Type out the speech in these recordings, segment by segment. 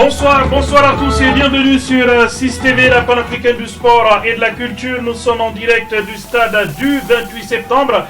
Bonsoir à tous et bienvenue sur 6TV, la panafricaine du sport et de la culture. Nous sommes en direct du stade du 28 septembre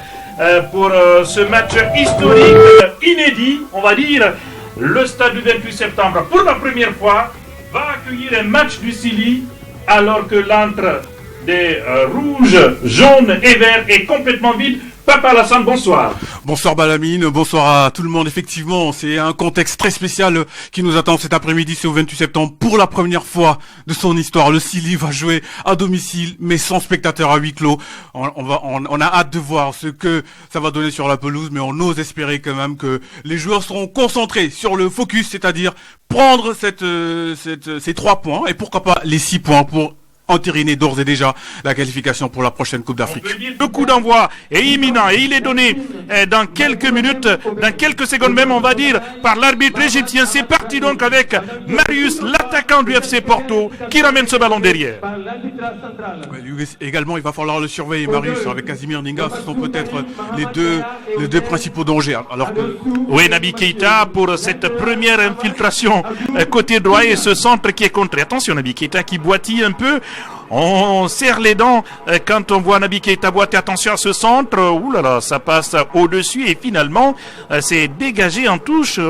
pour ce match historique, inédit, on va dire. Le stade du 28 septembre, pour la première fois, va accueillir un match du Sili alors que l'antre des rouges, jaunes et verts est complètement vide. Papa Alassane, bonsoir. Bonsoir Balamine, bonsoir à tout le monde. Effectivement, c'est un contexte très spécial qui nous attend cet après-midi, c'est au 28 septembre. Pour la première fois de son histoire, le Sili va jouer à domicile, mais sans spectateurs à huis clos. On a hâte de voir ce que ça va donner sur la pelouse, mais on ose espérer quand même que les joueurs seront concentrés sur le focus, c'est-à-dire prendre ces 3 points, et pourquoi pas les 6 points pour entériner d'ores et déjà la qualification pour la prochaine Coupe d'Afrique. Le coup d'envoi est imminent et il est donné dans quelques minutes, dans quelques secondes même on va dire, par l'arbitre égyptien. C'est parti donc avec Marius, l'attaquant du FC Porto, qui ramène ce ballon derrière. Également, il va falloir le surveiller, Marius, avec Casimir Ninga. Ce sont peut-être les deux principaux dangers. Alors que... Oui, Naby Keita pour cette première infiltration côté droit et ce centre qui est contré. Attention, Naby Keita qui boitille un peu. On serre les dents quand on voit Naby Keita boiter. Attention à ce centre. Ouh là là, ça passe au-dessus et finalement c'est dégagé en touche.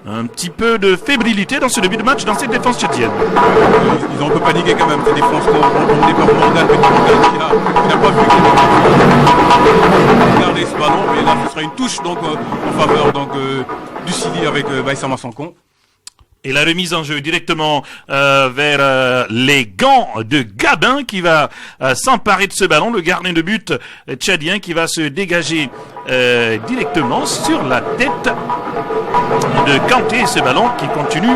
Un petit peu de fébrilité dans ce début de match dans cette défense tchadienne. Ils ont un peu paniqué quand même, cette défense emmenée par Morgan qui n'a pas vu regarder ce ballon, mais là ce sera une touche donc en faveur du Sili avec Baïsama Sankon. Et la remise en jeu directement vers les gants de Gabin qui va s'emparer de ce ballon. Le gardien de but tchadien qui va se dégager directement sur la tête de Kanté. Ce ballon qui continue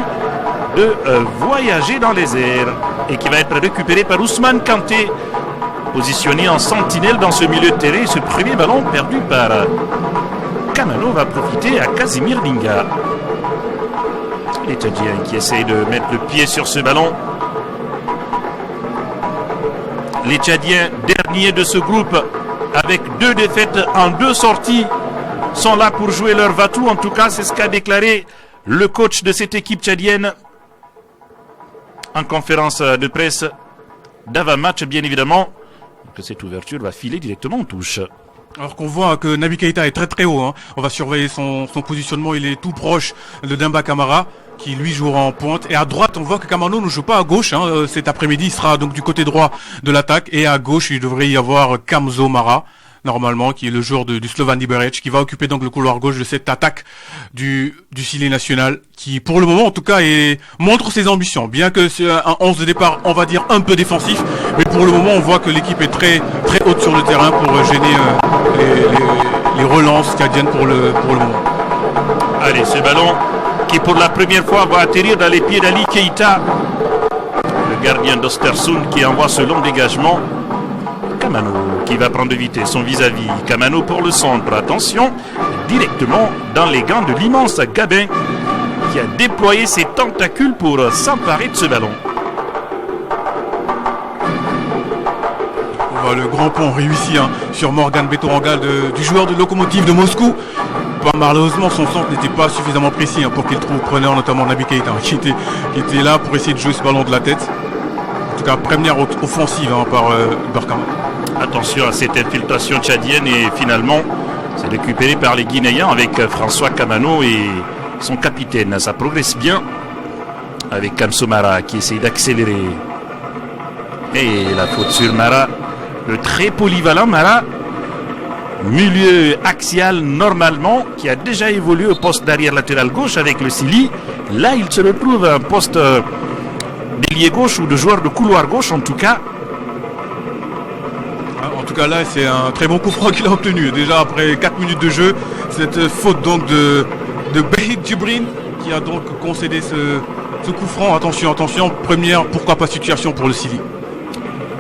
de voyager dans les airs et qui va être récupéré par Ousmane Kanté, positionné en sentinelle dans ce milieu de terrain. Ce premier ballon perdu par Kamano va profiter à Casimir Ninga. Les Tchadiens qui essayent de mettre le pied sur ce ballon. Les Tchadiens, derniers de ce groupe, avec 2 défaites en 2 sorties, sont là pour jouer leur va-tout. En tout cas, c'est ce qu'a déclaré le coach de cette équipe tchadienne en conférence de presse d'avant-match, bien évidemment, que cette ouverture va filer directement en touche. Alors qu'on voit que Naby Keita est très très haut, hein. On va surveiller son positionnement, il est tout proche de Demba Camara qui lui jouera en pointe, et à droite on voit que Kamano ne joue pas à gauche, hein. Cet après-midi il sera donc du côté droit de l'attaque, et à gauche il devrait y avoir Kamzo Mara normalement, qui est le joueur du Slovan Liberec, qui va occuper donc le couloir gauche de cette attaque du Sili national, qui pour le moment en tout cas montre ses ambitions, bien que c'est un 11 de départ on va dire un peu défensif, mais pour le moment on voit que l'équipe est très très haute sur le terrain pour gêner les relances tchadiennes pour le moment. Allez, ce ballon qui pour la première fois va atterrir dans les pieds d'Ali Keita, le gardien d'Östersund, qui envoie ce long dégagement. Kamano qui va prendre de vitesse son vis-à-vis. Kamano pour le centre. Attention, directement dans les gants de l'immense Gabin qui a déployé ses tentacules pour s'emparer de ce ballon. On voit le grand pont réussi sur Morgan Betorangal du joueur de Lokomotiv de Moscou. Malheureusement, son centre n'était pas suffisamment précis pour qu'il trouve preneur, notamment Naby Keita, qui était là pour essayer de jouer ce ballon de la tête. En tout cas, première offensive par Barkama. Attention à cette infiltration tchadienne et finalement, c'est récupéré par les Guinéens avec François Kamano et son capitaine. Ça progresse bien avec Kamso Mara qui essaie d'accélérer. Et la faute sur Mara, le très polyvalent Mara, milieu axial normalement, qui a déjà évolué au poste d'arrière latéral gauche avec le Sili. Là, il se retrouve à un poste d'ailier gauche ou de joueur de couloir gauche en tout cas. En tout cas là, c'est un très bon coup franc qu'il a obtenu. Déjà après 4 minutes de jeu, cette faute donc de Behid Djibril qui a donc concédé ce coup franc. Attention, première, pourquoi pas situation pour le Sili.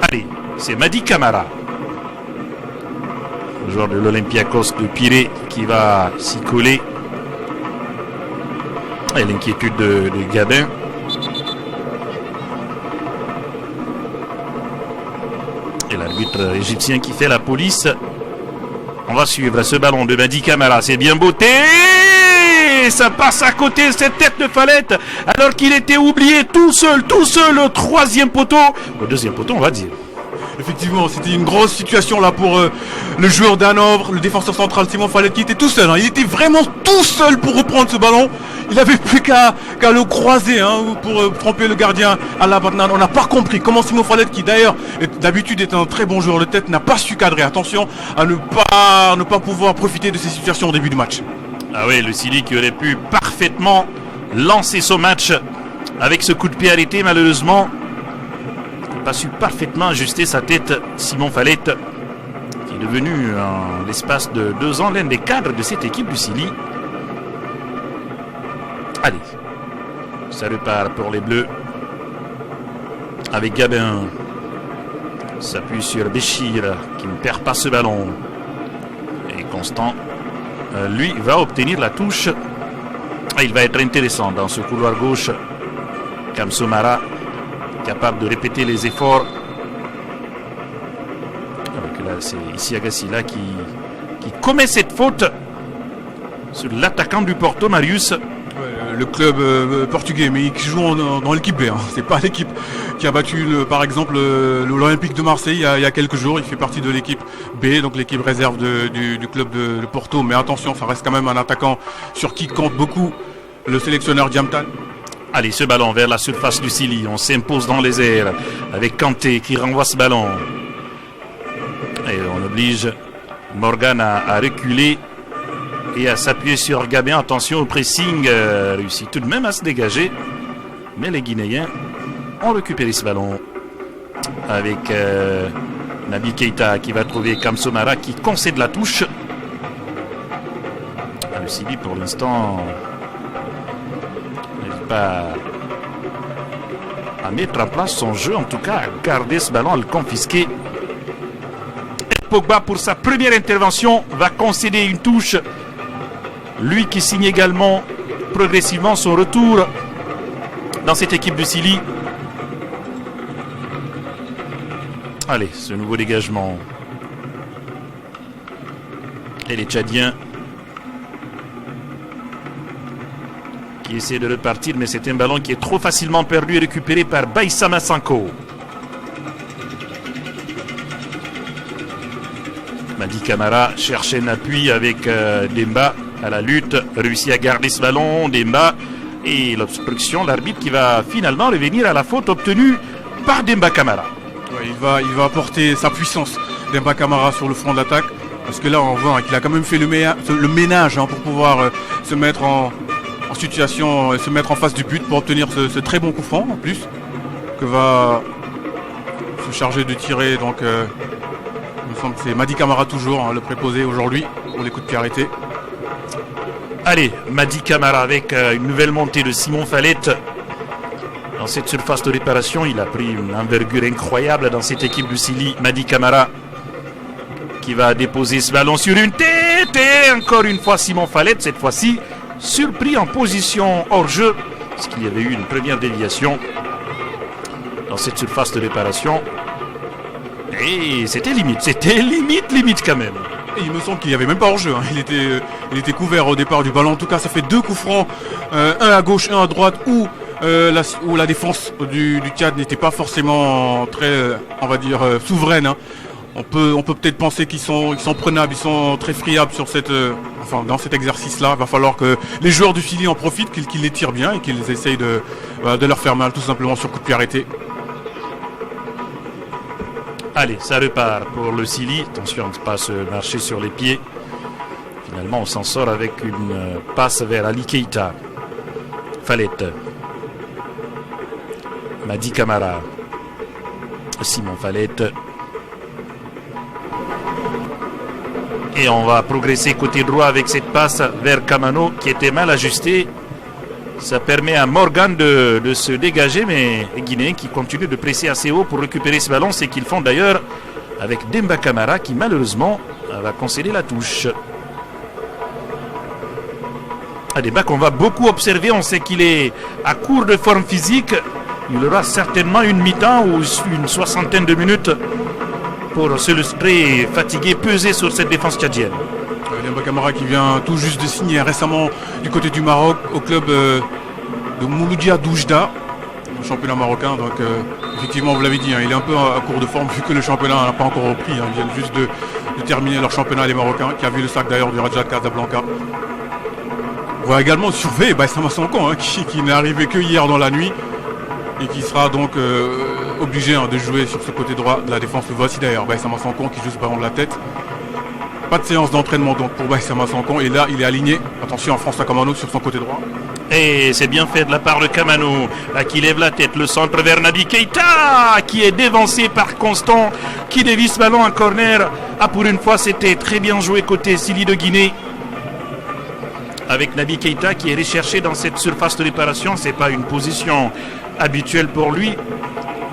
Allez, c'est Madi Camara, le joueur de l'Olympiakos de Pirée, qui va s'y coller. Et l'inquiétude de Gabin. Et l'arbitre égyptien qui fait la police. On va suivre ce ballon de Madi Camara. C'est bien botté. mais ça passe à côté, cette tête de Falette, alors qu'il était oublié tout seul, au troisième poteau, au deuxième poteau on va dire. Effectivement, c'était une grosse situation là pour le joueur d'Hanovre, le défenseur central Simon Falette qui était tout seul. Il était vraiment tout seul pour reprendre ce ballon. Il n'avait plus qu'à le croiser pour tromper le gardien à la Batnan. On n'a pas compris comment Simon Falette, qui d'ailleurs d'habitude est un très bon joueur de tête, n'a pas su cadrer. Attention à ne pas pouvoir profiter de ces situations au début du match. Ah oui, le Silly qui aurait pu parfaitement lancer son match avec ce coup de pied arrêté, malheureusement. Il n'a pas su parfaitement ajuster sa tête, Simon Falette, qui est devenu en l'espace de 2 ans l'un des cadres de cette équipe du Silly. Allez, ça repart pour les Bleus. Avec Gabin, s'appuie sur Béchir qui ne perd pas ce ballon. Et Constant, lui, va obtenir la touche. Il va être intéressant dans ce couloir gauche. Kamsomara, capable de répéter les efforts. Donc là, c'est Isiaga Silla qui commet cette faute sur l'attaquant du Porto, Marius. Le club portugais, mais qui joue dans l'équipe B. C'est pas l'équipe qui a battu, par exemple, l'Olympique de Marseille il y a quelques jours. Il fait partie de l'équipe B, donc l'équipe réserve du club de Porto. Mais attention, ça reste quand même un attaquant sur qui compte beaucoup le sélectionneur Diamtan. Allez, ce ballon vers la surface du Silly. On s'impose dans les airs avec Kanté qui renvoie ce ballon. Et on oblige Morgan à reculer et à s'appuyer sur Gabin. Attention au pressing, réussit tout de même à se dégager. Mais les Guinéens ont récupéré ce ballon avec Naby Keita qui va trouver Kamsomara qui concède la touche. Le Silly pour l'instant n'arrive pas à mettre en place son jeu, en tout cas à garder ce ballon, à le confisquer. Et Pogba pour sa première intervention va concéder une touche. Lui qui signe également progressivement son retour dans cette équipe du Silly. Allez, ce nouveau dégagement. Et les Tchadiens qui essaient de repartir, mais c'est un ballon qui est trop facilement perdu et récupéré par Baïsama Sanko. Madi Camara cherche un appui avec Demba à la lutte, réussit à garder ce ballon, Demba, et l'obstruction, l'arbitre qui va finalement revenir à la faute obtenue par Demba Camara. Ouais, il va apporter sa puissance, Demba Camara, sur le front d'attaque, parce que là on voit qu'il a quand même fait le ménage pour pouvoir se mettre en situation, se mettre en face du but pour obtenir ce très bon coup franc en plus, que va se charger de tirer, donc il me semble que c'est Madi Camara toujours, le préposé aujourd'hui pour les coups de pied arrêtés. Allez, Madi Camara avec une nouvelle montée de Simon Falette dans cette surface de réparation. Il a pris une envergure incroyable dans cette équipe du Silly. Madi Camara qui va déposer ce ballon sur une tête. Et encore une fois Simon Falette, cette fois-ci surpris en position hors-jeu, parce qu'il y avait eu une première déviation dans cette surface de réparation. Et c'était limite quand même. Et il me semble qu'il n'y avait même pas hors-jeu. Il était couvert au départ du ballon. En tout cas, ça fait 2 coups francs, un à gauche, un à droite, où la défense du Tchad n'était pas forcément très, on va dire, souveraine. On peut peut-être penser qu'ils sont prenables, ils sont très friables sur dans cet exercice-là. Il va falloir que les joueurs du Silly en profitent, qu'ils les tirent bien et qu'ils essayent de leur faire mal, tout simplement sur coup de pied arrêté. Allez, ça repart pour le Silly. Attention à ne pas se marcher sur les pieds. Finalement, on s'en sort avec une passe vers Ali Keita. Falette. Madi Camara. Simon Falette. Et on va progresser côté droit avec cette passe vers Kamano qui était mal ajustée. Ça permet à Morgan de se dégager, mais les Guinéens qui continuent de presser assez haut pour récupérer ce ballon, c'est qu'ils font d'ailleurs avec Demba Camara qui malheureusement va concéder la touche. Un débat qu'on va beaucoup observer, on sait qu'il est à court de forme physique. Il aura certainement une mi-temps ou une 60aine de minutes pour se lustrer, fatigué, peser sur cette défense tchadienne. Demba Camara qui vient tout juste de signer récemment du côté du Maroc au club de Mouloudia Doujda, le championnat marocain. Donc effectivement, vous l'avez dit, il est un peu à court de forme vu que le championnat n'a pas encore repris. Ils viennent juste de terminer leur championnat, les Marocains, qui a vu le sac d'ailleurs du Raja Casablanca. On va également surveiller Baïsama Sankan, qui n'est arrivé que hier dans la nuit et qui sera donc obligé de jouer sur ce côté droit de la défense. Voici d'ailleurs Baïsama Sankan qui joue ce ballon de la tête. Pas de séance d'entraînement donc pour Baïsama Sankan, et là il est aligné. Attention à François Kamano sur son côté droit. Et c'est bien fait de la part de Kamano qui lève la tête. Le centre vers Naby Keita qui est dévancé par Constant qui dévisse ce ballon en corner. Pour une fois, c'était très bien joué côté Sili de Guinée. Avec Naby Keita qui est recherché dans cette surface de réparation. Ce n'est pas une position habituelle pour lui.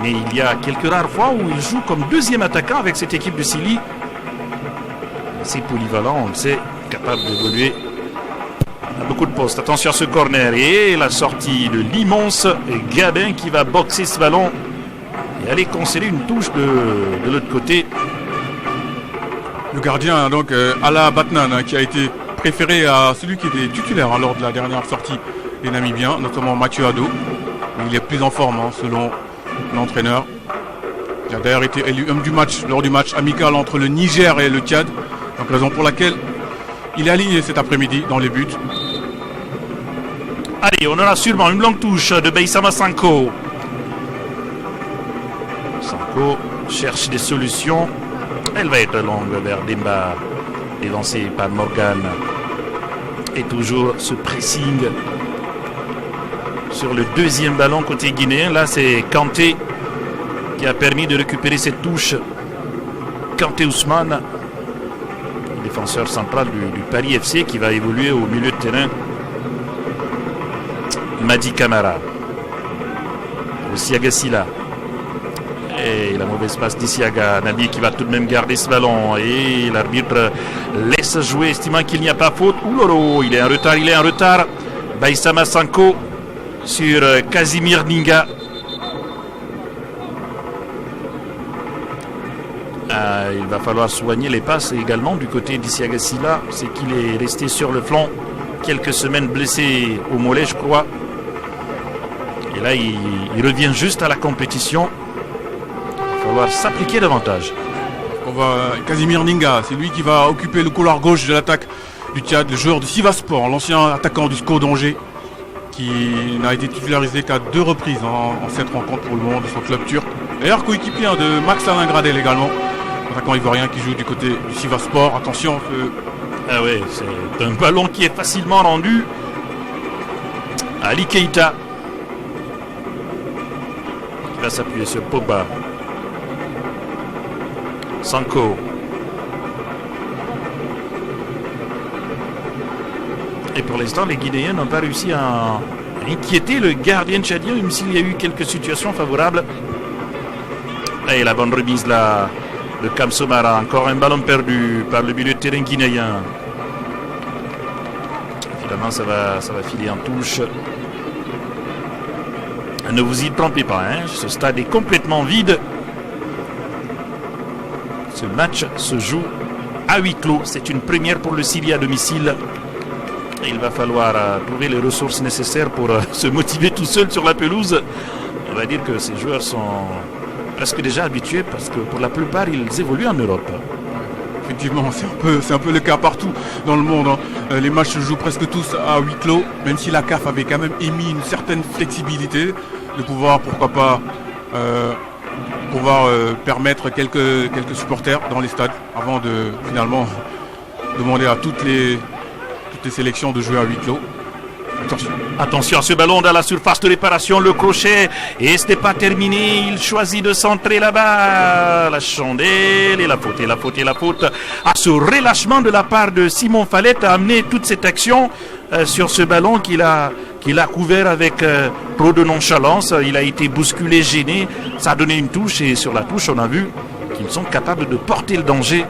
Mais il y a quelques rares fois où il joue comme deuxième attaquant avec cette équipe de Sili. C'est polyvalent, on le sait, capable d'évoluer à beaucoup de postes. Attention à ce corner et la sortie de l'immense Gabin qui va boxer ce ballon et aller concéder une touche de l'autre côté. Le gardien donc Ala Batnan qui a été préféré à celui qui était titulaire lors de la dernière sortie des Namibiens, notamment Mathieu Ado. Il est plus en forme selon l'entraîneur. Il a d'ailleurs été élu homme du match lors du match amical entre le Niger et le Tchad. Donc raison pour laquelle il est aligné cet après-midi dans les buts. Allez, on aura sûrement une longue touche de Baïsama Sanko. Sanko cherche des solutions. Elle va être longue vers Demba, dévancée par Morgan. Et toujours ce pressing sur le deuxième ballon côté guinéen. Là, c'est Kanté qui a permis de récupérer cette touche. Kanté Ousmane, défenseur central du Paris FC qui va évoluer au milieu de terrain. Madi Camara. Siaga Silla. Et la mauvaise passe d'Isiaga. Nabi qui va tout de même garder ce ballon. Et l'arbitre laisse jouer, estimant qu'il n'y a pas faute. Oulolo, il est en retard. Baïsama Sanko sur Casimir Ninga. Il va falloir soigner les passes également du côté d'Isiaga Silla. C'est qu'il est resté sur le flanc quelques semaines blessé au mollet, je crois. Et là, il revient juste à la compétition. Il va falloir s'appliquer davantage. Casimir Ninga, c'est lui qui va occuper le couloir gauche de l'attaque du Tchad, le joueur de Sivaspor, l'ancien attaquant du SCO d'Angers, qui n'a été titularisé qu'à 2 reprises en cette rencontre pour le moment de son club turc. D'ailleurs, coéquipier de Max Alain Gradel également, attaquant ivoirien qui joue du côté du Sivaspor. Attention. Ah ouais, c'est un ballon qui est facilement rendu. Ali Keita qui va s'appuyer sur Pogba. Sanko. Et pour l'instant, les Guinéens n'ont pas réussi à inquiéter le gardien tchadien, même s'il y a eu quelques situations favorables. Et la bonne remise là de Kamsomara. Encore un ballon perdu par le milieu de terrain guinéen. Finalement, ça va filer en touche. Ne vous y trompez pas, ce stade est complètement vide. Ce match se joue à huis clos. C'est une première pour le Sili à domicile. Et il va falloir trouver les ressources nécessaires pour se motiver tout seul sur la pelouse. On va dire que ces joueurs sont presque déjà habitués parce que pour la plupart, ils évoluent en Europe. Effectivement, c'est un peu le cas partout dans le monde. Les matchs se jouent presque tous à huis clos, même si la CAF avait quand même émis une certaine flexibilité de pouvoir, pourquoi pas, permettre quelques supporters dans les stades avant de finalement demander à toutes les sélections de jouer à huis clos. Attention à ce ballon dans la surface de réparation, le crochet, et ce n'est pas terminé, il choisit de centrer là-bas, la chandelle, et la faute. À ce relâchement de la part de Simon Fallette a amené toute cette action sur ce ballon qu'il a couvert avec trop de nonchalance. Il a été bousculé, gêné, ça a donné une touche, et sur la touche on a vu qu'ils sont capables de porter le danger.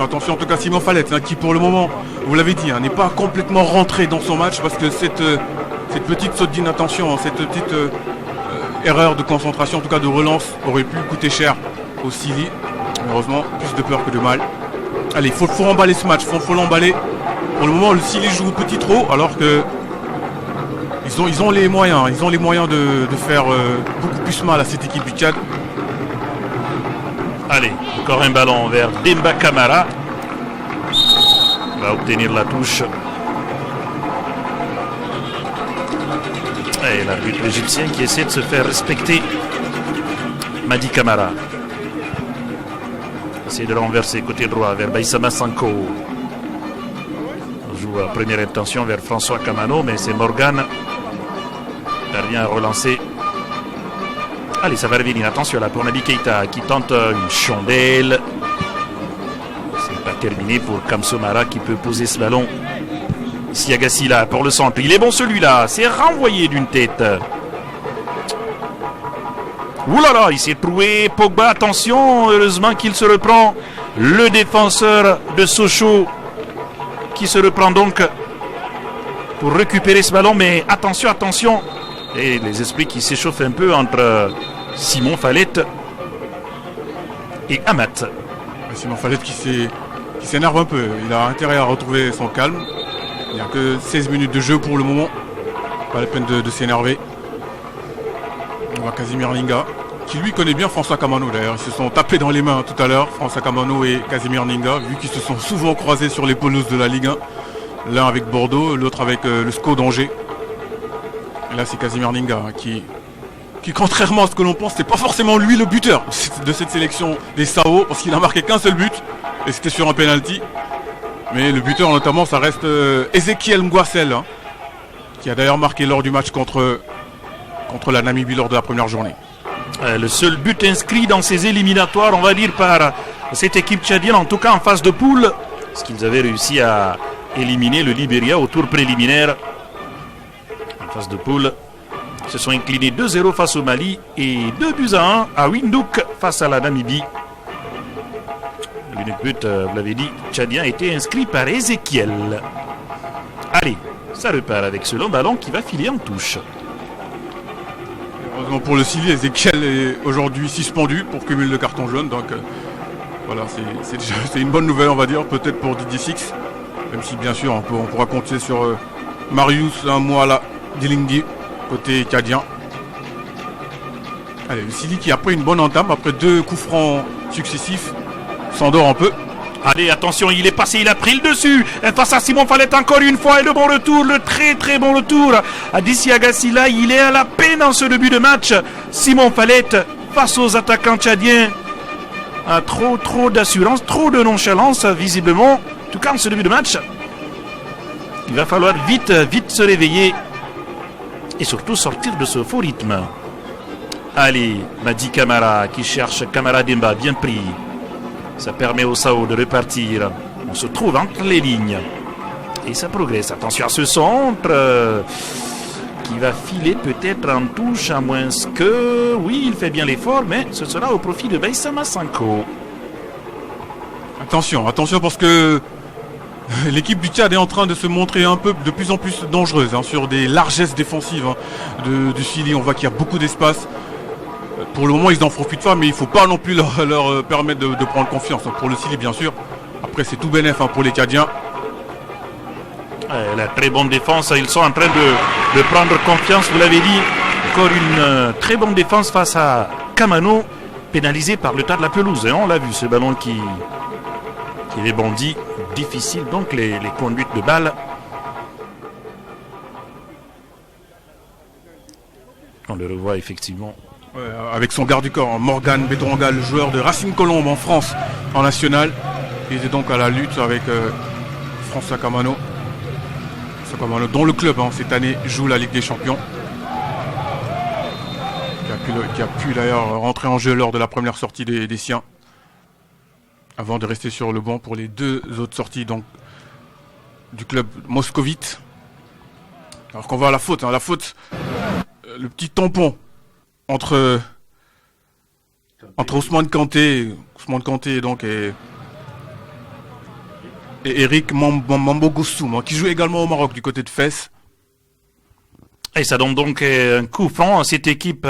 Attention, en tout cas Simon Fallette, qui pour le moment, vous l'avez dit, n'est pas complètement rentré dans son match, parce que cette petite saute d'inattention, cette petite erreur de concentration, en tout cas de relance, aurait pu coûter cher au Sili. Malheureusement, plus de peur que de mal. Allez, faut emballer ce match, faut l'emballer. Pour le moment, le Chili joue petit trop, alors que ils ont les moyens, de faire beaucoup plus mal à cette équipe du Tchad. Allez, encore un ballon vers Demba Camara. Il va obtenir la touche. Et l'arbitre égyptien qui essaie de se faire respecter. Madi Camara. Essaie de renverser côté droit vers Baïsama Sanko. On joue à première intention vers François Kamano, mais c'est Morgan. Parvient à relancer. Allez, ça va revenir. Attention là pour Naby Keita qui tente une chandelle. C'est pas terminé pour Kamsomara qui peut poser ce ballon. Siagassi là pour le centre. Il est bon celui-là. C'est renvoyé d'une tête. Ouh là là, il s'est trouvé. Pogba, attention. Heureusement qu'il se reprend. Le défenseur de Sochaux qui se reprend donc pour récupérer ce ballon. Mais attention, attention. Et les esprits qui s'échauffent un peu entre Simon Falette et Amat. Simon Falette qui s'énerve un peu. Il a intérêt à retrouver son calme. Il n'y a que 16 minutes de jeu pour le moment. Pas la peine de s'énerver. On voit Casimir Ninga, qui lui connaît bien François Kamano d'ailleurs. Ils se sont tapés dans les mains tout à l'heure, François Kamano et Casimir Ninga, vu qu'ils se sont souvent croisés sur les pelouses de la Ligue 1. L'un avec Bordeaux, l'autre avec le SCO d'Angers. Et là c'est Casimir Ninga qui contrairement à ce que l'on pense, c'est pas forcément lui le buteur de cette sélection des Sao, parce qu'il a marqué qu'un seul but, et c'était sur un penalty. Mais le buteur notamment, ça reste Ezekiel Ngwassel, hein, qui a d'ailleurs marqué lors du match contre la Namibie lors de la première journée. Le seul but inscrit dans ces éliminatoires, on va dire, par cette équipe tchadienne, en tout cas en phase de poule, parce qu'ils avaient réussi à éliminer le Libéria au tour préliminaire. En phase de poule, ils se sont inclinés 2-0 face au Mali et 2-1 à Windhoek face à la Namibie. L'unique but, vous l'avez dit, tchadien a été inscrit par Ezekiel. Allez, ça repart avec ce long ballon qui va filer en touche. Heureusement pour le Chili, Ezekiel est aujourd'hui suspendu pour cumul de carton jaune. Donc voilà, c'est une bonne nouvelle, on va dire, peut-être pour Didier Six. Même si bien sûr on pourra compter sur Marius Mouala Dilingui, côté tchadien. Allez, le Chili qui après une bonne entame, après 2 coups francs successifs, s'endort un peu. Allez, attention, il est passé, il a pris le dessus. Face à Simon Falette encore une fois. Et le bon retour, le très très bon retour. Adissi Agassi là, il est à la peine en ce début de match. Simon Falette face aux attaquants tchadiens. Trop d'assurance, trop de nonchalance visiblement. En tout cas en ce début de match. Il va falloir vite se réveiller. Et surtout sortir de ce faux rythme. Allez, Madi Camara qui cherche Camara Demba, bien pris. Ça permet au Sao de repartir. On se trouve entre les lignes. Et ça progresse. Attention à ce centre qui va filer peut-être en touche, à moins que... Oui, il fait bien l'effort, mais ce sera au profit de Baïsama Sanko. Attention parce que l'équipe du Tchad est en train de se montrer un peu de plus en plus dangereuse sur des largesses défensives du Chili. On voit qu'il y a beaucoup d'espace. Pour le moment, ils n'en profitent pas, mais il ne faut pas non plus leur permettre de prendre confiance. Pour le Chili, bien sûr. Après, c'est tout bénef pour les Tchadiens. La très bonne défense. Ils sont en train de prendre confiance, vous l'avez dit. Encore une très bonne défense face à Kamano, pénalisé par le tas de la pelouse. Et on l'a vu, ce ballon qui rebondit. Difficile, donc, les conduites de balles. On le revoit effectivement. Ouais, avec son garde du corps, Morgan Betronga, le joueur de Racing Colombe en France, en national. Il était donc à la lutte avec François Kamano. François Kamano, dont le club cette année joue la Ligue des Champions. Qui a pu d'ailleurs rentrer en jeu lors de la première sortie des siens. Avant de rester sur le banc pour les 2 autres sorties donc, du club moscovite. Alors qu'on va à la faute. La faute, le petit tampon entre Ousmane Kanté donc et Eric Mambogoussoum, qui joue également au Maroc du côté de Fès. Et ça donne donc un coup franc à cette équipe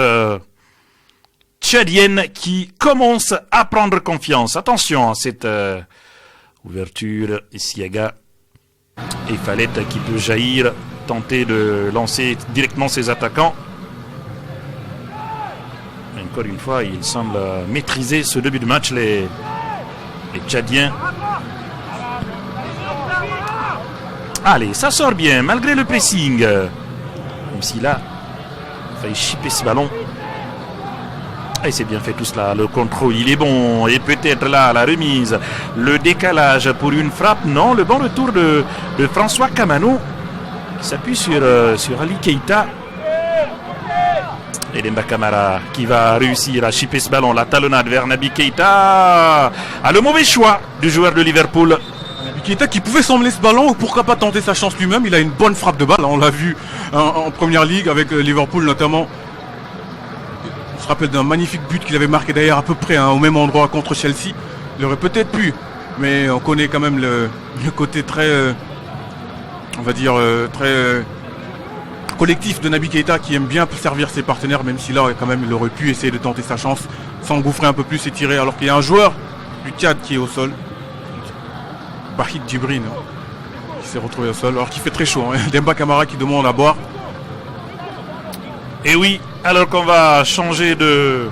tchadienne qui commence à prendre confiance. Attention, Ouverture, Siaga et Falette qui peut jaillir, tenter de lancer directement ses attaquants. Encore une fois, il semble maîtriser ce début de match, les Tchadiens. Allez, ça sort bien, malgré le pressing. Même si là, il a failli chipper ce ballon. Et c'est bien fait tout cela, le contrôle, il est bon. Et peut-être là, la remise, le décalage pour une frappe. Non, le bon retour de François Kamano, qui s'appuie sur Ali Keita. Et Demba Camara qui va réussir à chipper ce ballon. La talonnade vers Naby Keita. Ah, le mauvais choix du joueur de Liverpool. Naby Keita qui pouvait s'emmener ce ballon, ou pourquoi pas tenter sa chance lui-même. Il a une bonne frappe de balle, on l'a vu en première ligue avec Liverpool notamment. On se rappelle d'un magnifique but qu'il avait marqué d'ailleurs à peu près au même endroit contre Chelsea. Il aurait peut-être pu, mais on connaît quand même le côté très, on va dire, très collectif de Naby Keita qui aime bien servir ses partenaires, même si là quand même il aurait pu essayer de tenter sa chance, s'engouffrer un peu plus et tirer, alors qu'il y a un joueur du Tchad qui est au sol, Bahid Djibril, qui s'est retrouvé au sol, alors qu'il fait très chaud. Demba Camara qui demande à boire. Et oui, alors qu'on va changer de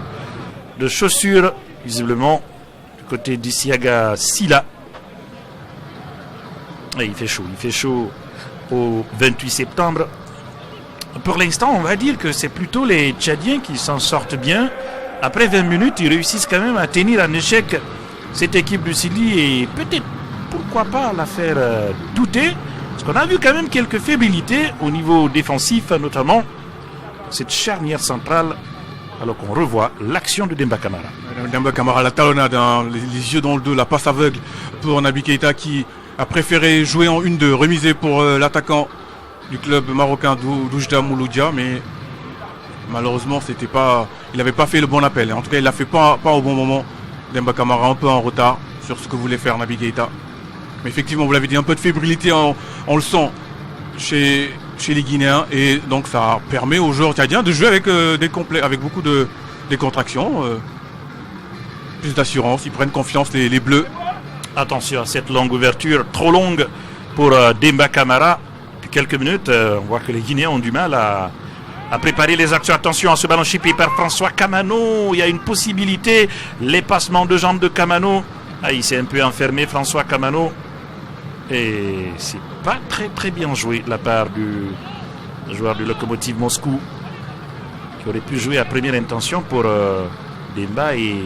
chaussures, visiblement, du côté d'Isiaga Silla. Et il fait chaud au 28 septembre. Pour l'instant, on va dire que c'est plutôt les Tchadiens qui s'en sortent bien. Après 20 minutes, ils réussissent quand même à tenir en échec cette équipe du Sili et peut-être, pourquoi pas, la faire douter. Parce qu'on a vu quand même quelques faiblilités au niveau défensif, notamment cette charnière centrale, alors qu'on revoit l'action de Demba Camara. Demba Camara, la talonnade, les yeux dans le dos, la passe aveugle pour Naby Keita qui a préféré jouer en 1-2, remiser pour l'attaquant du club marocain d'Oujda Mouloudia, mais malheureusement il n'avait pas fait le bon appel. En tout cas, il ne l'a fait pas au bon moment. Demba Camara un peu en retard sur ce que voulait faire Naby Keita. Mais effectivement, vous l'avez dit, un peu de fébrilité, on le sent chez les Guinéens, et donc ça permet aux joueurs tchadiens de jouer avec beaucoup de décontraction, plus d'assurance, ils prennent confiance les Bleus. Attention à cette longue ouverture, trop longue pour Demba Camara. Quelques minutes, on voit que les Guinéens ont du mal à préparer les actions. Attention à ce ballon chippé par François Kamano. Il y a une possibilité. Les passements de jambes de Kamano. Il s'est un peu enfermé, François Kamano. Et c'est pas très bien joué de la part du joueur du Lokomotiv Moscou, qui aurait pu jouer à première intention pour Demba et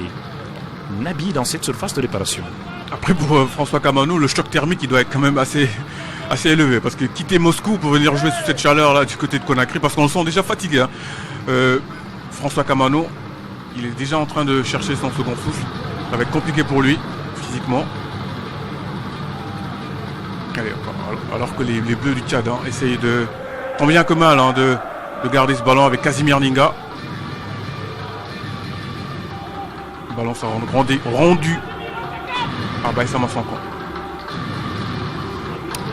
Naby dans cette surface de réparation. Après, pour François Kamano, le choc thermique il doit être quand même assez élevé, parce que quitter Moscou pour venir jouer sous cette chaleur là du côté de Conakry, parce qu'on le sent déjà fatigué. François Kamano, il est déjà en train de chercher son second souffle. Ça va être compliqué pour lui physiquement. Allez, alors que les Bleus du Tchad essayent tant bien que mal de garder ce ballon avec Casimir Ninga. Le ballon sera rendu à Baïsama Sanko.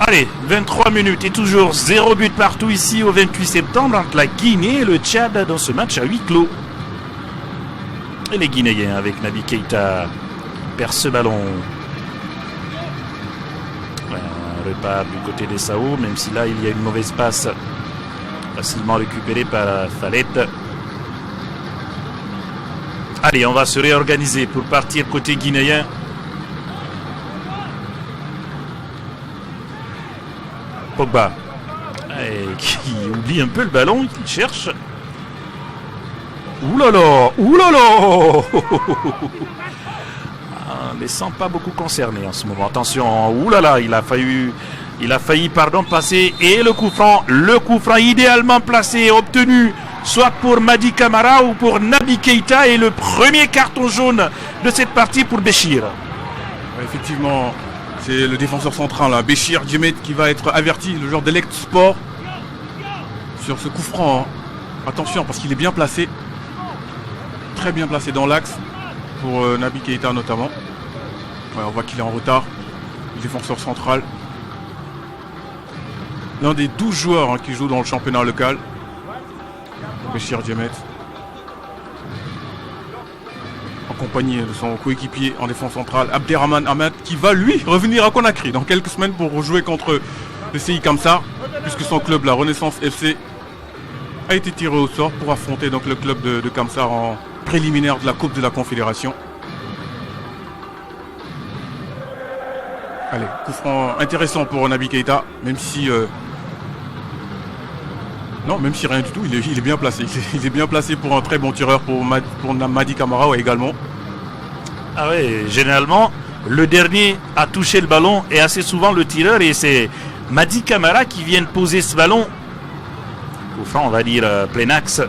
Allez, 23 minutes et toujours 0 but partout ici au 28 septembre entre la Guinée et le Tchad dans ce match à huis clos. Et les Guinéens avec Naby Keita perd ce ballon. On repart du côté des Sao, même si là il y a une mauvaise passe facilement récupérée par Falette. Allez, on va se réorganiser pour partir côté guinéen. Pogba qui oublie un peu le ballon, il cherche. Oulala, ne les sent pas beaucoup concernés en ce moment. Attention, oulala, il a failli passer. Et le coup franc idéalement placé, obtenu soit pour Madi Camara ou pour Naby Keita, et le premier carton jaune de cette partie pour Béchir. Effectivement, c'est le défenseur central, Béchir Djemet, qui va être averti, le joueur d'Elect Sport, sur ce coup franc. Attention, parce qu'il est bien placé, très bien placé dans l'axe, pour Naby Keita notamment. On voit qu'il est en retard, le défenseur central. L'un des 12 joueurs qui jouent dans le championnat local, Béchir Djemet. accompagné de son coéquipier en défense centrale, Abderrahman Ahmed, qui va lui revenir à Conakry dans quelques semaines pour jouer contre le CI Kamsar, puisque son club, la Renaissance FC, a été tiré au sort pour affronter donc le club de Kamsar en préliminaire de la Coupe de la Confédération. Allez, coup franc intéressant pour Naby Keita, même si... Non, même si rien du tout, il est bien placé. Il est bien placé pour un très bon tireur pour Mady Camara également. Ah ouais, généralement, le dernier à toucher le ballon est assez souvent le tireur et c'est Mady Camara qui vient de poser ce ballon. Au franc, on va dire plein axe.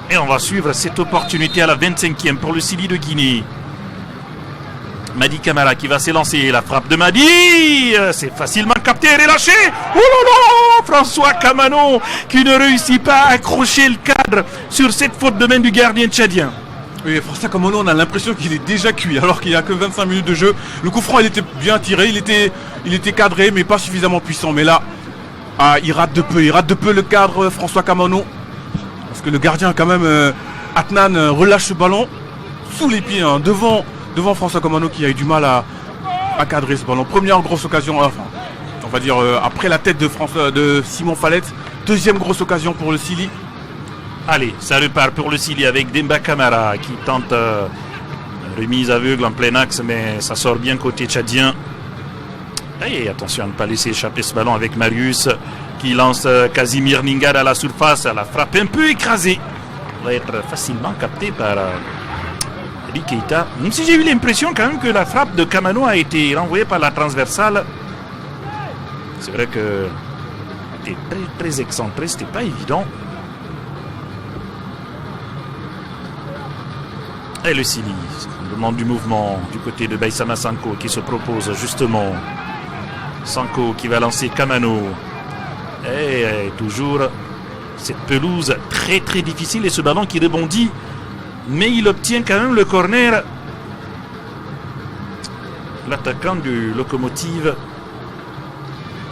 Et on va suivre cette opportunité à la 25e pour le Sili de Guinée. Mady Camara qui va s'élancer. La frappe de Mady. C'est facilement capté et relâché. Oh là là, François Kamano qui ne réussit pas à accrocher le cadre sur cette faute de main du gardien tchadien. Oui, François Kamano, on a l'impression qu'il est déjà cuit alors qu'il n'y a que 25 minutes de jeu. Le coup franc, il était bien tiré. Il était cadré mais pas suffisamment puissant. Mais là, il rate de peu. Il rate de peu le cadre, François Kamano. Parce que le gardien quand même, Atnan relâche ce ballon sous les pieds, hein, devant François Kamano qui a eu du mal à cadrer ce ballon. Première grosse occasion, enfin, on va dire après la tête de Simon Fallette. Deuxième grosse occasion pour le Sili. Allez, ça repart pour le Sili avec Demba Camara qui tente remise aveugle en plein axe, mais ça sort bien côté tchadien. Et attention à ne pas laisser échapper ce ballon avec Marius qui lance Casimir Ningad à la surface, à la frappe un peu écrasée. Va être facilement capté par Naby Keita. Même si j'ai eu l'impression quand même que la frappe de Kamano a été renvoyée par la transversale. C'est vrai que c'était très très excentré, c'était pas évident. Et le Sili, on demande du mouvement du côté de Baïsama Sanko qui se propose justement. Sanko qui va lancer Kamano. Et toujours cette pelouse très très difficile et ce ballon qui rebondit. Mais il obtient quand même le corner. L'attaquant du Locomotive.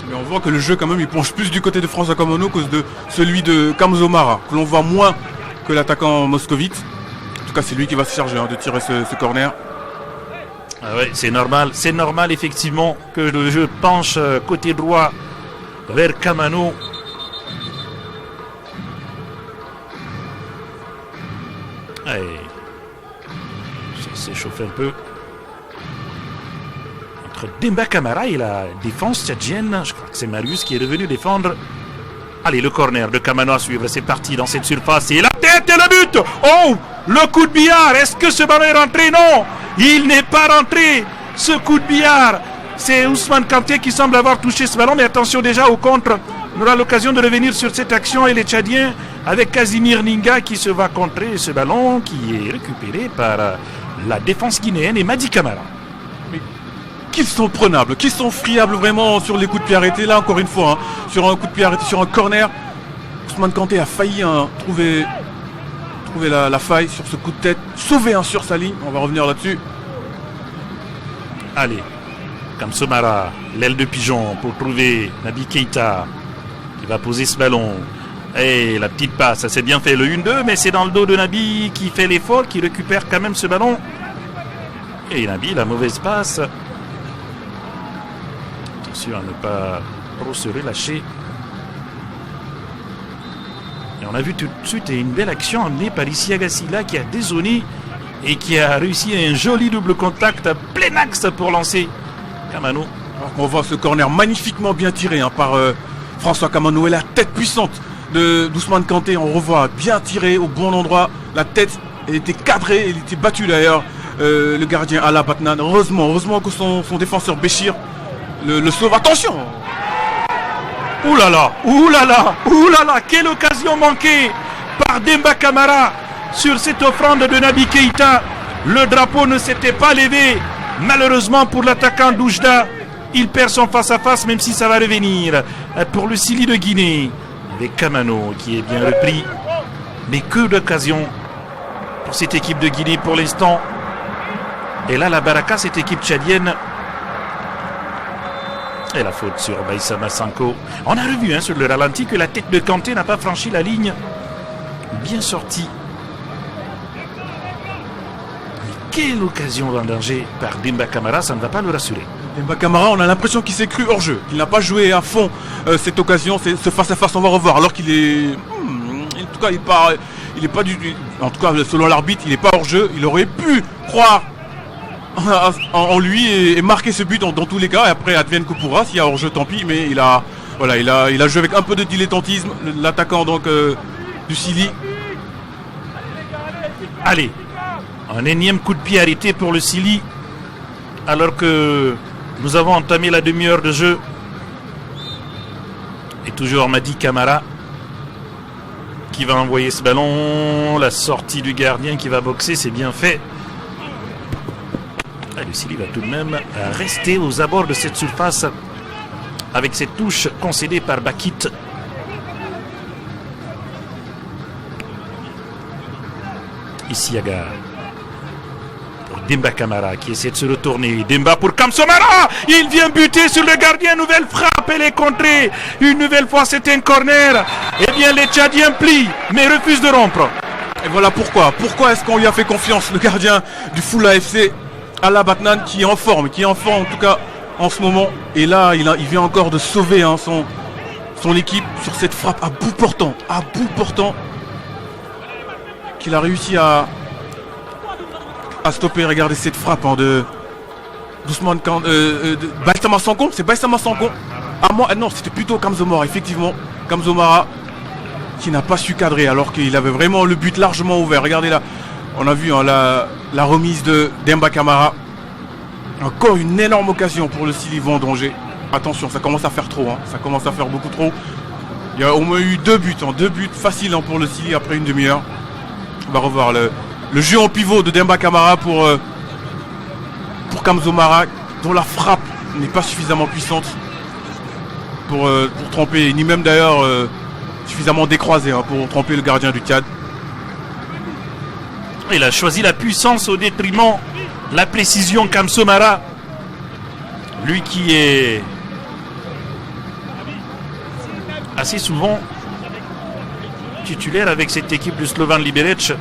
Mais on voit que le jeu quand même il penche plus du côté de François Kamano que de celui de Kamzo Mara, que l'on voit moins que l'attaquant moscovite. En tout cas c'est lui qui va se charger de tirer ce corner. Ah ouais, c'est normal effectivement que le jeu penche côté droit vers Kamano. Allez, ça s'échauffe un peu. Entre Demba Camara et la défense tchadienne, je crois que c'est Marius qui est revenu défendre. Allez, le corner de Kamano à suivre, c'est parti dans cette surface. Et la tête et le but. Oh, le coup de billard, est-ce que ce ballon est rentré? Non, il n'est pas rentré. Ce coup de billard, c'est Ousmane Kanté qui semble avoir touché ce ballon. Mais attention déjà au contre. On aura l'occasion de revenir sur cette action et les Tchadiens avec Casimir Ninga qui se va contrer ce ballon qui est récupéré par la défense guinéenne et Mady Camara. Mais qu'ils sont prenables, qu'ils sont friables vraiment sur les coups de pied arrêtés. Là encore une fois, sur un coup de pied arrêté, sur un corner, Ousmane Kanté a failli trouver la faille sur ce coup de tête, sauver sur sa ligne. On va revenir là-dessus. Allez, Kamsomara, l'aile de pigeon pour trouver Naby Keita qui va poser ce ballon. Et la petite passe, ça s'est bien fait le 1-2, mais c'est dans le dos de Naby qui fait l'effort, qui récupère quand même ce ballon. Et Naby, la mauvaise passe. Attention à ne pas trop se relâcher. Et on a vu tout de suite une belle action amenée par Issi Agassila qui a dézonné et qui a réussi un joli double contact à plein axe pour lancer Kamano. Alors qu'on voit ce corner magnifiquement bien tiré par François Kamano et la tête puissante d'Ousmane Kanté. On revoit bien tiré au bon endroit. La tête elle était cadrée, elle était battue d'ailleurs. Le gardien Ala Batnan. Heureusement que son défenseur Béchir le sauve. Attention! Ouh là là, quelle occasion manquée par Demba Camara sur cette offrande de Naby Keita. Le drapeau ne s'était pas levé. Malheureusement pour l'attaquant Doujda, il perd son face-à-face, même si ça va revenir pour le Sili de Guinée. Avec Kamano qui est bien repris. Mais que d'occasions pour cette équipe de Guinée pour l'instant. Et là, la baraka, cette équipe tchadienne, Et la faute sur Baïsama Sanko. On a revu sur le ralenti que la tête de Kanté n'a pas franchi la ligne. Bien sorti. Mais quelle occasion vendangée par Demba Camara, ça ne va pas le rassurer. Demba Camara, on a l'impression qu'il s'est cru hors jeu, qu'il n'a pas joué à fond cette occasion, ce face-à-face, on va revoir. Alors qu'il est... en tout cas, il est pas du... En tout cas, selon l'arbitre, il n'est pas hors jeu. Il aurait pu croire en lui et marquer ce but dans tous les cas. Et après, advienne que pourra, s'il y a hors jeu, tant pis. Mais il a joué avec un peu de dilettantisme, l'attaquant donc du Sili. Allez, un énième coup de pied arrêté pour le Sili, alors que nous avons entamé la demi-heure de jeu. Et toujours Madi Camara qui va envoyer ce ballon. La sortie du gardien qui va boxer, c'est bien fait. Et le Sili va tout de même rester aux abords de cette surface avec cette touche concédée par Bakit. Isiaga pour Demba Camara qui essaie de se retourner. Demba pour Kamsomara. Il vient buter sur le gardien. Nouvelle frappe. Elle est contrée. Une nouvelle fois, c'est un corner. Eh bien, les Tchadiens plient, mais refusent de rompre. Et voilà pourquoi. Pourquoi est-ce qu'on lui a fait confiance, le gardien du Foula FC, Ala Batnan, qui est en forme en tout cas en ce moment. Et là, il vient encore de sauver son équipe sur cette frappe à bout portant. Qu'il a réussi à stopper. Regardez cette frappe de Ousmane Baïsama Sanko. C'est Baïsama Sanko. Non, c'était plutôt Kamsomara, effectivement. Kamsomara qui n'a pas su cadrer alors qu'il avait vraiment le but largement ouvert. Regardez là, on a vu la remise de Demba Camara. Encore une énorme occasion pour le Sili Vendangé. Attention, ça commence à faire trop. Ça commence à faire beaucoup trop. Il y a au moins eu deux buts faciles pour le Sili après une demi-heure. On va revoir le jeu en pivot de Demba Camara pour Kamsomara, dont la frappe n'est pas suffisamment puissante pour tromper, ni même d'ailleurs suffisamment décroisée pour tromper le gardien du Tchad. Il a choisi la puissance au détriment de la précision. Kamsomara, lui qui est assez souvent titulaire avec cette équipe du Slovan Liberec.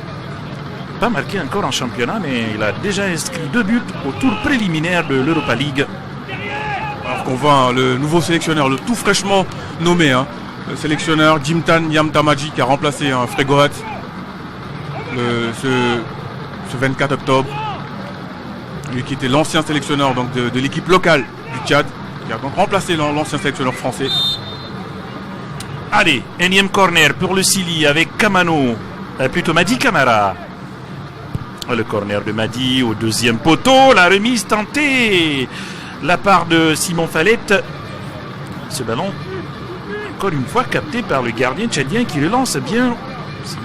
Pas marqué encore en championnat, mais il a déjà inscrit 2 buts au tour préliminaire de l'Europa League. Alors qu'on voit le nouveau sélectionneur, le tout fraîchement nommé, le sélectionneur Jimtan Yamtamaji qui a remplacé Frégoat ce 24 octobre. Lui qui était l'ancien sélectionneur donc, de l'équipe locale du Tchad, qui a donc remplacé l'ancien sélectionneur français. Allez, énième corner pour le Sili avec Kamano, plutôt Madi Camara. Le corner de Madi au deuxième poteau, la remise tentée, la part de Simon Fallette. Ce ballon, encore une fois capté par le gardien tchadien qui le lance bien. Si.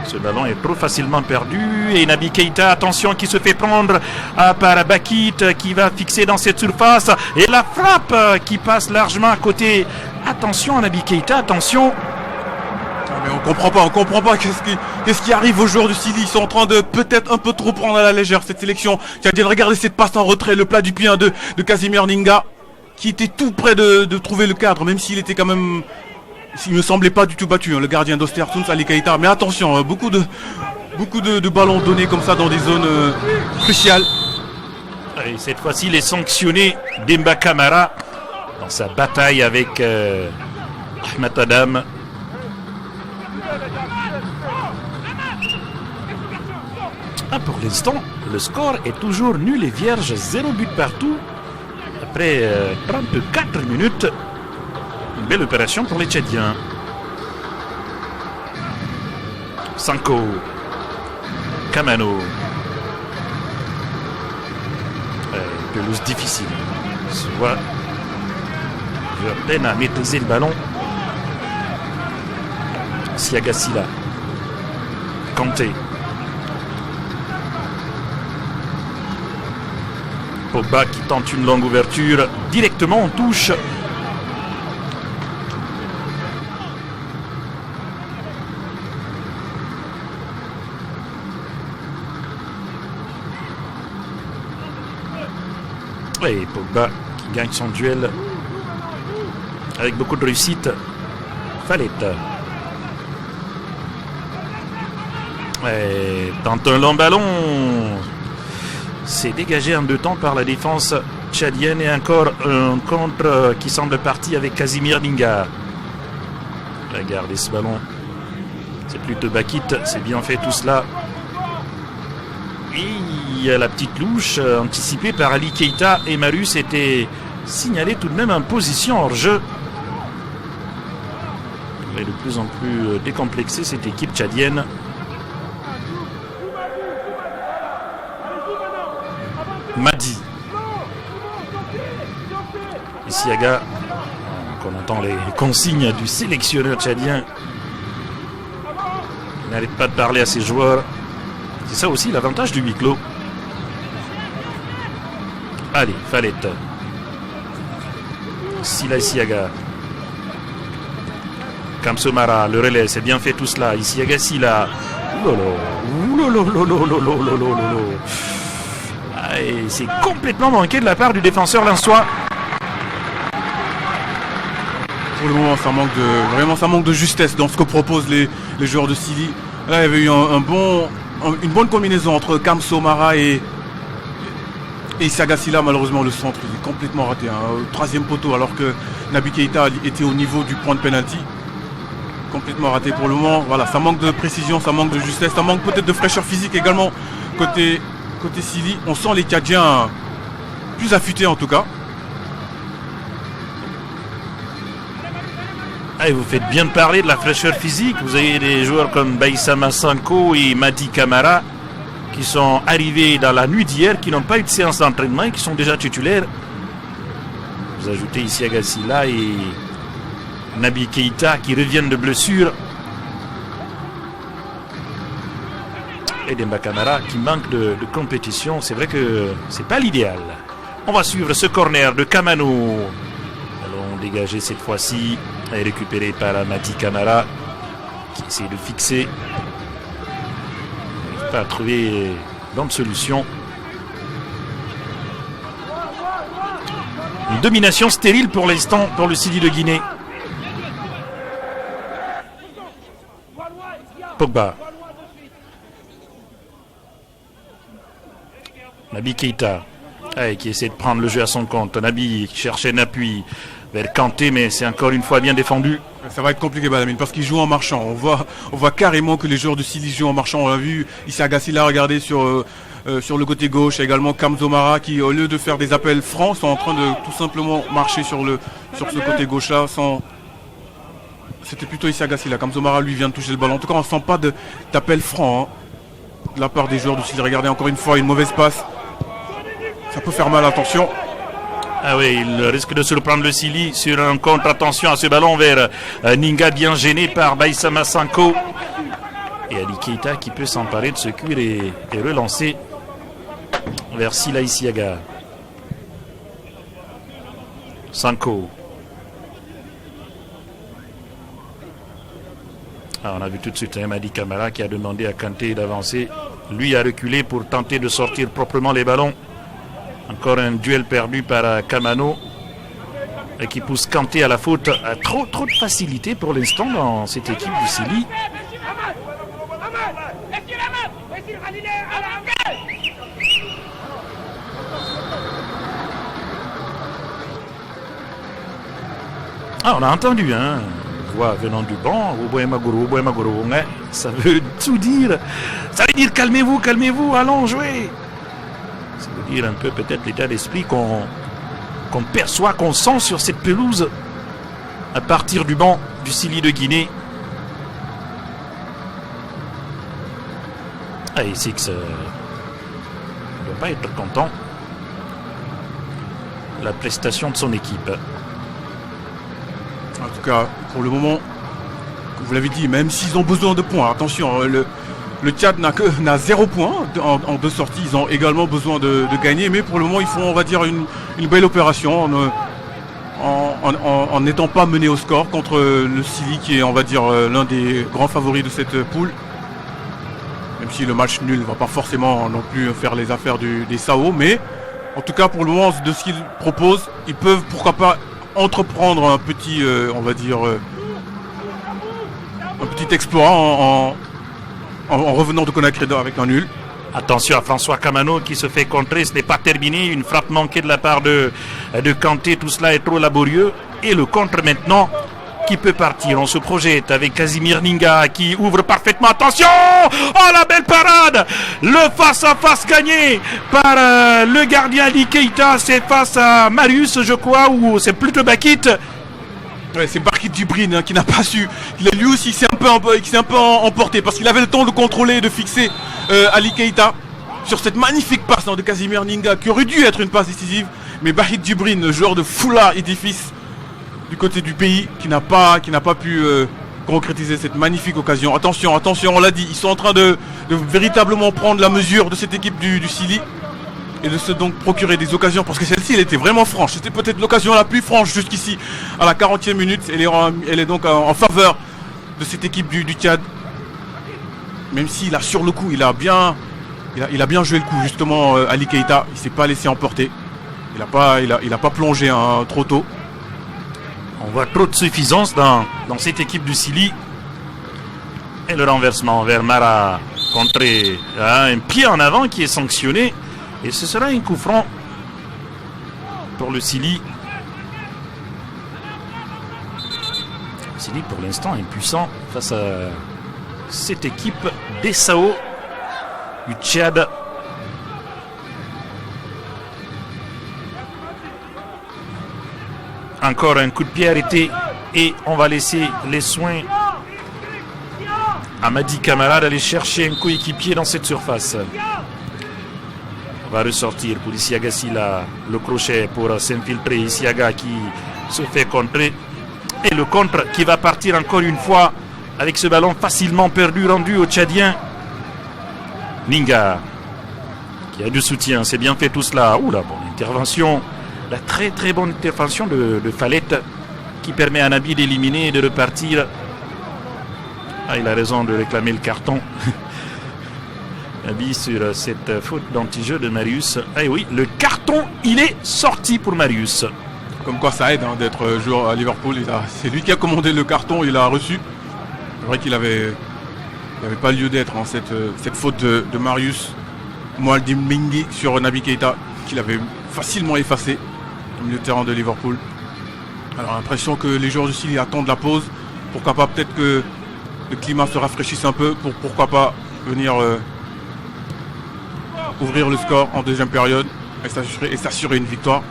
Ce ballon est trop facilement perdu et Naby Keita, attention, qui se fait prendre par Bakit qui va fixer dans cette surface et la frappe qui passe largement à côté. Attention Naby Keita, attention. Mais on comprend pas qu'est-ce qui arrive aux joueurs du Sili. Ils sont en train de peut-être un peu trop prendre à la légère cette sélection. Tiens, regardez cette passe en retrait, le plat du pied de Casimir Ninga qui était tout près de trouver le cadre, même s'il était quand même... Il me semblait pas du tout battu, le gardien d'Ostersund, Ali Keita. Mais attention, beaucoup de ballons donnés comme ça dans des zones cruciales. Et cette fois-ci, il est sanctionné Demba Camara dans sa bataille avec Ahmed Adam. Pour l'instant, le score est toujours nul et vierge, 0 but partout. Après 34 minutes, une belle opération pour les Tchadiens. Sanko, Kamano. Pelouse difficile. Se voit, il a peine à maîtriser le ballon. Siagasila, Kanté. Pogba qui tente une longue ouverture directement en touche. Et Pogba qui gagne son duel avec beaucoup de réussite. Fallette. Et tente un long ballon. C'est dégagé en 2 temps par la défense tchadienne et encore un contre qui semble parti avec Casimir Linga. Regardez ce ballon. C'est plutôt Bakit. C'est bien fait tout cela. Et il y a la petite louche anticipée par Ali Keita et Marus était signalé tout de même en position hors jeu. Elle est de plus en plus décomplexée cette équipe tchadienne. Madi. Isiaga. On entend les consignes du sélectionneur tchadien. Il n'arrête pas de parler à ses joueurs. C'est ça aussi l'avantage du huis clos. Allez, Fallette. Sila Isiaga. Kamsomara, le relais, c'est bien fait tout cela. Isiaga, Sila. C'est complètement manqué de la part du défenseur lensois. Pour le moment, ça manque de justesse dans ce que proposent les joueurs de Silly. Là, il y avait eu une bonne combinaison entre Kamsomara et Isiaga Sila. Malheureusement, le centre il est complètement raté. Troisième poteau, alors que Naby Keita était au niveau du point de penalty. Complètement raté pour le moment. Voilà, ça manque de précision, ça manque de justesse, ça manque peut-être de fraîcheur physique également côté Silly. On sent les Tchadiens plus affûtés en tout cas. Et vous faites bien de parler de la fraîcheur physique. Vous avez des joueurs comme Baïsama Sanko et Madi Camara qui sont arrivés dans la nuit d'hier, qui n'ont pas eu de séance d'entraînement et qui sont déjà titulaires. Vous ajoutez ici Agassila et Naby Keita qui reviennent de blessure. Et Demba Camara qui manque de compétition. C'est vrai que c'est pas l'idéal. On va suivre ce corner de Kamano. Allons dégager cette fois-ci. Et récupéré par Madi Camara qui essaie de fixer. Il n'arrive pas à trouver bonne solution. Une domination stérile pour l'instant pour le Silly de Guinée. Pogba. Naby Keita qui essaie de prendre le jeu à son compte. Naby qui cherchait un appui vers Kanté, mais c'est encore une fois bien défendu. Ça va être compliqué, Badamine, parce qu'ils jouent en marchant. On voit carrément que les joueurs de Silly jouent en marchant. On l'a vu, Isiaga Sila, regardez sur le côté gauche, également Kamsomara qui, au lieu de faire des appels francs, sont en train de tout simplement marcher sur ce côté gauche-là. C'était plutôt Isiaga Sila. Kamsomara, lui, vient de toucher le ballon. En tout cas, on ne sent pas d'appel franc de la part des joueurs de Silly. Regardez encore une fois, une mauvaise passe. Ça peut faire mal, attention. Ah oui, il risque de surprendre le Silly sur un contre. Attention à ce ballon vers Ninga, bien gêné par Baïsama Sanko. Et Ali Keita qui peut s'emparer de ce cuir et relancer vers Sila Isiaga. Sanko. On a vu tout de suite Madi Camara qui a demandé à Kanté d'avancer. Lui a reculé pour tenter de sortir proprement les ballons. Encore un duel perdu par Kamano et qui pousse Kanté à la faute. Trop de facilité pour l'instant dans cette équipe du Silly. On a entendu voix venant du banc. Ça veut tout dire. Ça veut dire calmez-vous, allons jouer. Ça veut dire un peu peut-être l'état d'esprit qu'on perçoit, qu'on sent sur cette pelouse à partir du banc du Silly de Guinée. Six ne doit pas être content de la prestation de son équipe. En tout cas, pour le moment, vous l'avez dit, même s'ils ont besoin de points, attention, le Tchad n'a 0 point en 2 sorties. Ils ont également besoin de gagner. Mais pour le moment, ils font, on va dire, une belle opération en n'étant pas menés au score contre le Silly, qui est, on va dire, l'un des grands favoris de cette poule. Même si le match nul ne va pas forcément non plus faire les affaires des Sao. Mais En tout cas, pour le moment, de ce qu'ils proposent, ils peuvent, pourquoi pas, entreprendre un petit, on va dire, un petit exploit en revenant de Conakry avec un nul. Attention à François Kamano qui se fait contrer, ce n'est pas terminé, une frappe manquée de la part de Kanté, tout cela est trop laborieux. Et le contre maintenant qui peut partir, on se projette avec Casimir Ninga qui ouvre parfaitement, attention, oh la belle parade, le face-à-face gagné par le gardien Ali Keita, c'est face à Marius je crois, ou c'est plutôt Bakit. Ouais, c'est Barkit Djibril qui n'a pas su. Lui aussi s'est un peu emporté parce qu'il avait le temps de contrôler et de fixer Ali Keita sur cette magnifique passe de Casimir Ninga qui aurait dû être une passe décisive. Mais Barkit Djibril, le joueur de foulard édifice du côté du pays, qui n'a pas pu concrétiser cette magnifique occasion. Attention, on l'a dit, ils sont en train de véritablement prendre la mesure de cette équipe du Sili. Et de se donc procurer des occasions, parce que celle-ci elle était vraiment franche, c'était peut-être l'occasion la plus franche jusqu'ici à la 40e minute, elle est donc en faveur de cette équipe du Tchad, même s'il a sur le coup, il a bien joué le coup justement, Ali Keita, il s'est pas laissé emporter, il a pas plongé trop tôt. On voit trop de suffisance dans cette équipe du Sili. Et le renversement vers Mara, contré, un pied en avant qui est sanctionné. Et ce sera un coup franc pour le Sili. Le Sili pour l'instant impuissant face à cette équipe d'Essao du Tchad. Encore un coup de pied arrêté et on va laisser les soins à Madi Camara d'aller chercher un coéquipier dans cette surface. Va ressortir pour Isiaga Silla, le crochet pour s'infiltrer, Isiaga qui se fait contrer et le contre qui va partir encore une fois avec ce ballon facilement perdu rendu au Tchadien. Ninga qui a du soutien, c'est bien fait tout cela. Oula, bonne intervention, la très très bonne intervention de Fallette qui permet à Nabi d'éliminer et de repartir. Il a raison de réclamer le carton. Nabi sur cette faute d'anti-jeu de Marius. Et oui, le carton, il est sorti pour Marius. Comme quoi ça aide d'être joueur à Liverpool. C'est lui qui a commandé le carton, il l'a reçu. C'est vrai qu'il n'avait pas lieu d'être cette faute de Marius Moualdim Mingi sur Naby Keita, qu'il avait facilement effacé au milieu de terrain de Liverpool. Alors l'impression que les joueurs du Sili attendent la pause. Pourquoi pas, peut-être que le climat se rafraîchisse un peu, pourquoi pas venir ouvrir le score en deuxième période et s'assurer une victoire.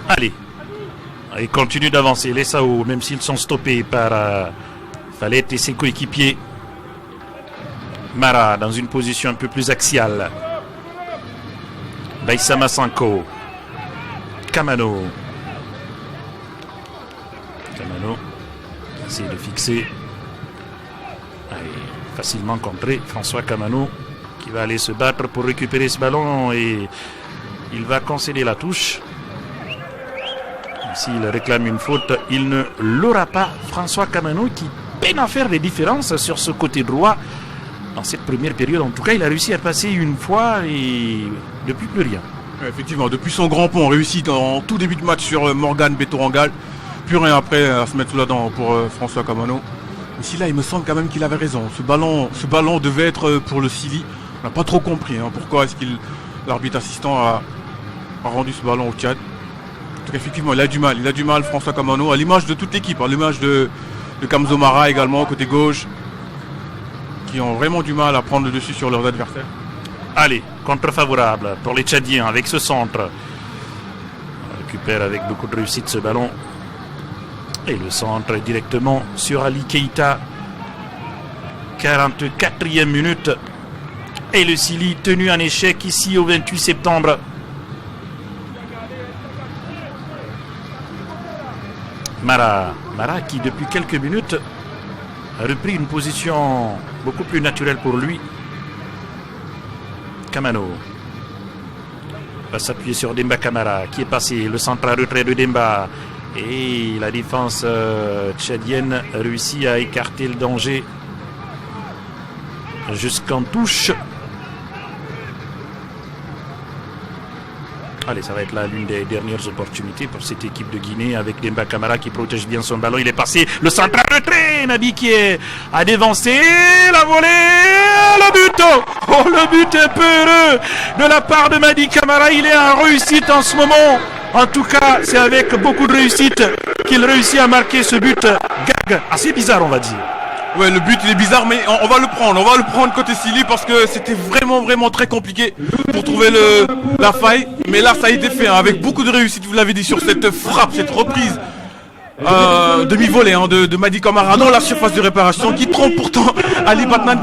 Allez, ils continuent d'avancer, les Sao, même s'ils sont stoppés par Fallette et ses coéquipiers. Mara dans une position un peu plus axiale. Baïsama Sanko. Kamano essaie de fixer. Allez, facilement contré. François Kamano qui va aller se battre pour récupérer ce ballon et il va concéder la touche. S'il réclame une faute, il ne l'aura pas. François Kamano qui peine à faire des différences sur ce côté droit dans cette première période. En tout cas, il a réussi à passer une fois et depuis plus rien. Effectivement, depuis son grand pont réussi en tout début de match sur Morgan Betorangal, plus rien après à se mettre sous la dent pour François Kamano. Ici là, il me semble quand même qu'il avait raison. Ce ballon devait être pour le Sili. On n'a pas trop compris pourquoi est-ce qu'il l'arbitre assistant a rendu ce ballon au Tchad. En tout cas, effectivement, il a du mal François Kamano, à l'image de toute l'équipe, à l'image de Kamzo Mara également, côté gauche, qui ont vraiment du mal à prendre le dessus sur leurs adversaires. Allez, contre favorable pour les Tchadiens avec ce centre. On récupère avec beaucoup de réussite ce ballon. Et le centre est directement sur Ali Keita. 44e minute. Et le Sili tenu en échec ici au 28 septembre. Mara qui depuis quelques minutes a repris une position beaucoup plus naturelle pour lui. Kamano va s'appuyer sur Demba Camara qui est passé, le centre à retrait de Demba et la défense tchadienne réussit à écarter le danger jusqu'en touche. Allez, ça va être là l'une des dernières opportunités pour cette équipe de Guinée avec Demba Camara qui protège bien son ballon. Il est passé, le central retrait, Nabi qui a dévancé, la volée, le but. Oh, le but un peu heureux de la part de Madi Camara. Il est en réussite en ce moment. En tout cas, c'est avec beaucoup de réussite qu'il réussit à marquer ce but gag, assez bizarre on va dire. Ouais, le but il est bizarre, mais on va le prendre côté Sili parce que c'était vraiment très compliqué pour trouver la faille. Mais là, ça a été fait hein, avec beaucoup de réussite, vous l'avez dit, sur cette frappe, cette reprise demi-volée hein, de Madi Camara dans la surface de réparation, qui trompe pourtant Ala Batnan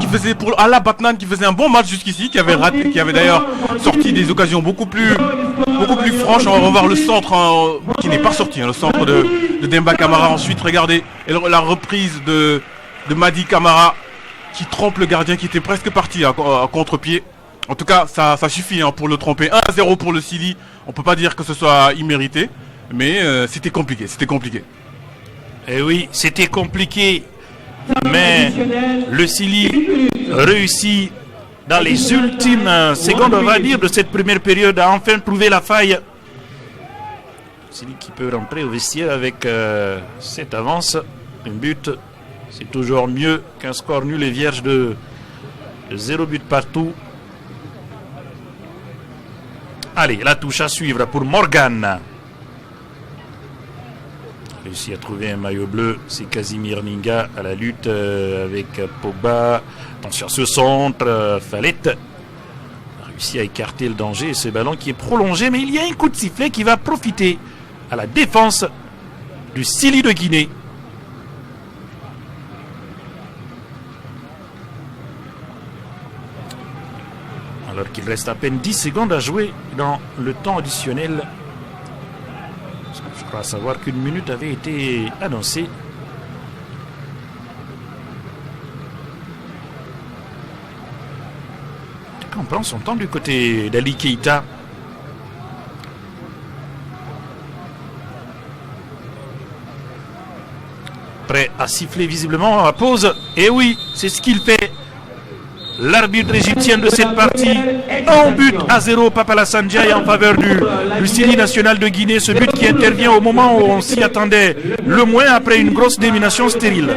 qui faisait un bon match jusqu'ici, qui avait d'ailleurs sorti des occasions beaucoup plus franches. On va voir le centre hein, qui n'est pas sorti, hein, le centre de Demba Camara. Ensuite, regardez la reprise de Madi Camara qui trompe le gardien qui était presque parti à contre-pied. En tout cas, ça suffit hein, pour le tromper. 1-0 pour le Sili. On peut pas dire que ce soit immérité, mais c'était compliqué. Eh oui, c'était compliqué, mais le Sili réussit dans les ultimes secondes, on va dire, de cette première période à enfin trouver la faille. Le Sili qui peut rentrer au vestiaire avec cette avance, un but. C'est toujours mieux qu'un score nul et vierge de 0 but partout. Allez, la touche à suivre pour Morgan. Réussi à trouver un maillot bleu, c'est Casimir Ninga à la lutte avec Pogba. Attention à ce centre, Falette a réussi à écarter le danger et ce ballon qui est prolongé, mais il y a un coup de sifflet qui va profiter à la défense du Sili de Guinée. Alors qu'il reste à peine 10 secondes à jouer dans le temps additionnel. Je crois savoir qu'une minute avait été annoncée. On prend son temps du côté d'Ali Keita. Prêt à siffler visiblement à la pause. Et oui, c'est ce qu'il fait. L'arbitre égyptien de cette partie, 1-0, Papalassane Ndiaye en faveur du Sili national de Guinée. Ce but qui intervient au moment où on s'y attendait le moins après une grosse domination stérile.